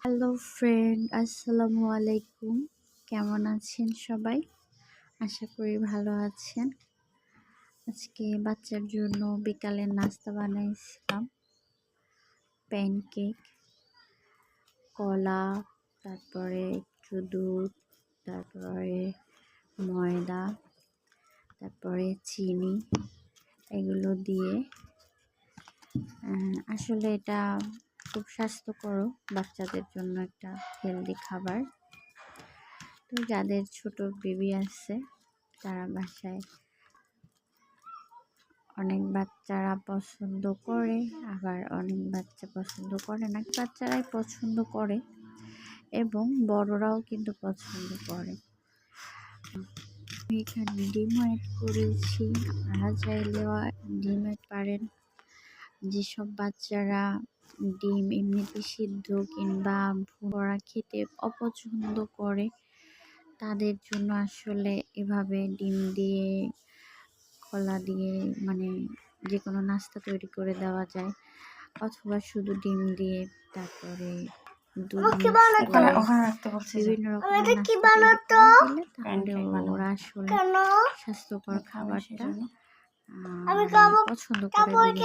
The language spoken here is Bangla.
হ্যালো ফ্রেন্ড, আসসালামু আলাইকুম। কেমন আছেন সবাই? আশা করি ভালো আছেন। আজকে বাচ্চার জন্য বিকালের নাস্তা বানাইছিলাম। প্যানকেক, কলা, তারপরে একটু দুধ, তারপরে ময়দা, তারপরে চিনি, এগুলো দিয়ে আসলে এটা খুব স্বাস্থ্যকর, বাচ্চাদের জন্য একটা হেলদি খাবার। তো যাদের ছোট বেবি আছে তারা বাসায় অনেক বাচ্চারা পছন্দ করে, আবার অনেক বাচ্চা পছন্দ করে না। বাচ্চারাই পছন্দ করে এবং বড়রাও কিন্তু পছন্দ করে। আমি এখানে ডিম অ্যাড করেছি, আপনারা চাইলেও ডিম অ্যাড পারেন। যেসব বাচ্চারা ডিম এমনিতে সিদ্ধ কিংবা ভুনা খেতে অপছন্দ করে তাদের জন্য আসলে এভাবে ডিম দিয়ে, কলা দিয়ে মানে যে কোনো নাস্তা তৈরি করে দেওয়া যায়, অথবা শুধু ডিম দিয়ে তারপরে দুধ বিভিন্ন রকমের নাস্তা দিলে তাহলে ওরা আসলে স্বাস্থ্যকর খাবারটা পছন্দ করে।